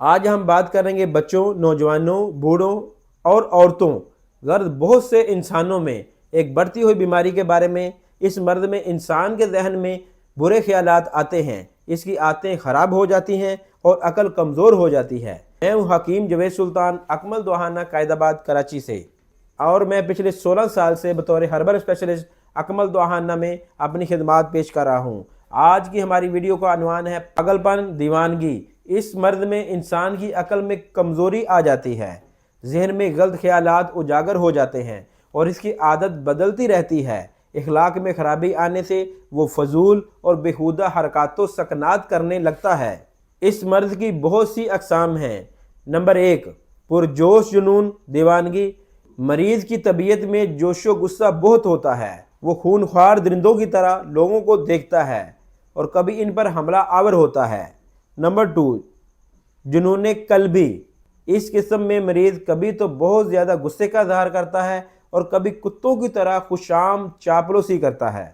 آج ہم بات کریں گے بچوں، نوجوانوں، بوڑھوں اور عورتوں غرض بہت سے انسانوں میں ایک بڑھتی ہوئی بیماری کے بارے میں۔ اس مرض میں انسان کے ذہن میں برے خیالات آتے ہیں، اس کی عادتیں خراب ہو جاتی ہیں اور عقل کمزور ہو جاتی ہے۔ میں ہوں حکیم جاوید سلطان، اکمل دواخانہ قائد آباد کراچی سے، اور میں پچھلے 16 سال سے بطور ہربل اسپیشلسٹ اکمل دواخانہ میں اپنی خدمات پیش کر رہا ہوں۔ آج کی ہماری ویڈیو کا عنوان ہے پاگل پن، دیوانگی۔ اس مرض میں انسان کی عقل میں کمزوری آ جاتی ہے، ذہن میں غلط خیالات اجاگر ہو جاتے ہیں اور اس کی عادت بدلتی رہتی ہے۔ اخلاق میں خرابی آنے سے وہ فضول اور بیہودہ حرکات و سکنات کرنے لگتا ہے۔ اس مرض کی بہت سی اقسام ہیں۔ نمبر 1، پرجوش جنون، دیوانگی۔ مریض کی طبیعت میں جوش و غصہ بہت ہوتا ہے، وہ خونخوار درندوں کی طرح لوگوں کو دیکھتا ہے اور کبھی ان پر حملہ آور ہوتا ہے۔ نمبر 2، جنون قلبی۔ اس قسم میں مریض کبھی تو بہت زیادہ غصے کا اظہار کرتا ہے اور کبھی کتوں کی طرح خوشام چاپلوسی کرتا ہے۔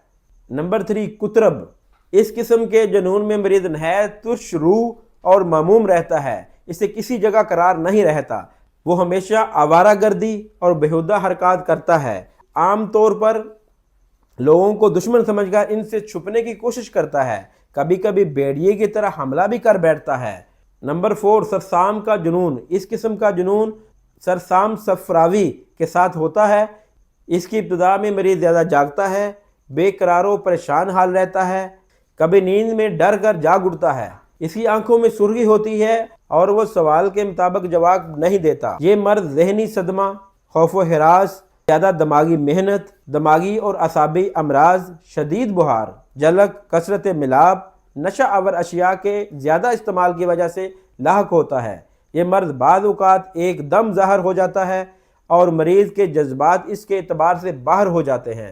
نمبر 3، کترب۔ اس قسم کے جنون میں مریض نہایت ترش روح اور مہموم رہتا ہے، اسے کسی جگہ قرار نہیں رہتا، وہ ہمیشہ آوارہ گردی اور بیہودہ حرکات کرتا ہے، عام طور پر لوگوں کو دشمن سمجھ کر ان سے چھپنے کی کوشش کرتا ہے، کبھی کبھی بھیڑیے کی طرح حملہ بھی کر بیٹھتا ہے۔ نمبر 4، سرسام کا جنون۔ اس قسم کا جنون سرسام صفراوی کے ساتھ ہوتا ہے۔ اس کی ابتدا میں مریض زیادہ جاگتا ہے، بے قرار و پریشان حال رہتا ہے، کبھی نیند میں ڈر کر جاگ اٹھتا ہے، اس کی آنکھوں میں سرخی ہوتی ہے اور وہ سوال کے مطابق جواب نہیں دیتا۔ یہ مرض ذہنی صدمہ، خوف و ہراس، زیادہ دماغی محنت، دماغی اور اعصابی امراض، شدید بخار، جلک، کثرت ملاب، نشہ آور اشیاء کے زیادہ استعمال کی وجہ سے لاحق ہوتا ہے۔ یہ مرض بعض اوقات ایک دم ظاہر ہو جاتا ہے اور مریض کے جذبات اس کے اعتبار سے باہر ہو جاتے ہیں،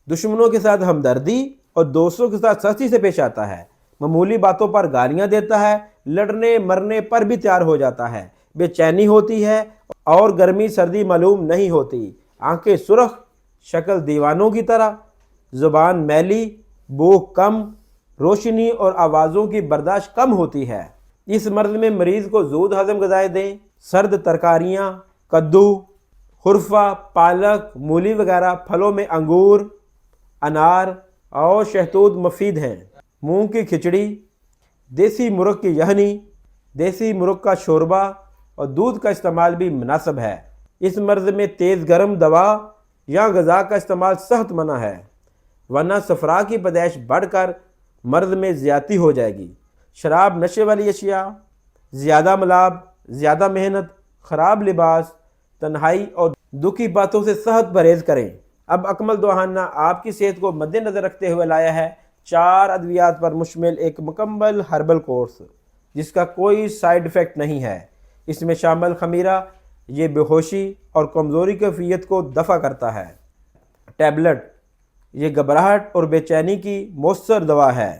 دشمنوں کے ساتھ ہمدردی اور دوستوں کے ساتھ سختی سے پیش آتا ہے، معمولی باتوں پر گالیاں دیتا ہے، لڑنے مرنے پر بھی تیار ہو جاتا ہے، بے چینی ہوتی ہے اور گرمی سردی معلوم نہیں ہوتی، آنکھیں سرخ، شکل دیوانوں کی طرح، زبان میلی، بو کم، روشنی اور آوازوں کی برداشت کم ہوتی ہے۔ اس مرض میں مریض کو زود ہضم غذائیں دیں، سرد ترکاریاں، کدو، خرفہ، پالک، مولی وغیرہ، پھلوں میں انگور، انار اور شہتوت مفید ہیں۔ مونگ کی کھچڑی، دیسی مرغ کی یخنی، دیسی مرغ کا شوربہ اور دودھ کا استعمال بھی مناسب ہے۔ اس مرض میں تیز گرم دوا یا غذا کا استعمال سخت منع ہے، ورنہ صفرا کی پیدائش بڑھ کر مرض میں زیادتی ہو جائے گی۔ شراب، نشے والی اشیاء، زیادہ ملاب، زیادہ محنت، خراب لباس، تنہائی اور دکھی باتوں سے سخت پرہیز کریں۔ اب اکمل دواخانہ آپ کی صحت کو مد نظر رکھتے ہوئے لایا ہے 4 ادویات پر مشتمل ایک مکمل ہربل کورس، جس کا کوئی سائیڈ ایفیکٹ نہیں ہے۔ اس میں شامل خمیرہ، یہ بے ہوشی اور کمزوری کی کیفیت کو دفع کرتا ہے۔ ٹیبلٹ، یہ گھبراہٹ اور بے چینی کی مؤثر دوا ہے،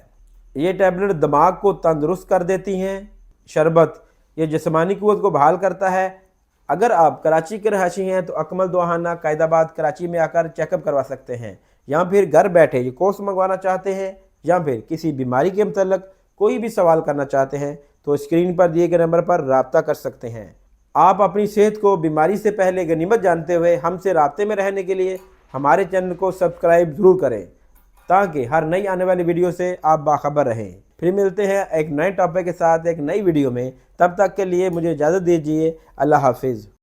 یہ ٹیبلٹ دماغ کو تندرست کر دیتی ہیں۔ شربت، یہ جسمانی قوت کو بحال کرتا ہے۔ اگر آپ کراچی کے رہائشی ہیں تو اکمل دواخانہ قائد آباد کراچی میں آ کر چیک اپ کروا سکتے ہیں، یا پھر گھر بیٹھے یہ کورس منگوانا چاہتے ہیں، یا پھر کسی بیماری کے متعلق کوئی بھی سوال کرنا چاہتے ہیں تو اسکرین پر دیے گئے نمبر پر رابطہ کر سکتے ہیں۔ آپ اپنی صحت کو بیماری سے پہلے غنیمت جانتے ہوئے ہم سے رابطے میں رہنے کے لیے ہمارے چینل کو سبسکرائب ضرور کریں، تاکہ ہر نئی آنے والی ویڈیو سے آپ باخبر رہیں۔ پھر ملتے ہیں ایک نئے ٹاپک کے ساتھ ایک نئی ویڈیو میں، تب تک کے لیے مجھے اجازت دیجیے۔ اللہ حافظ۔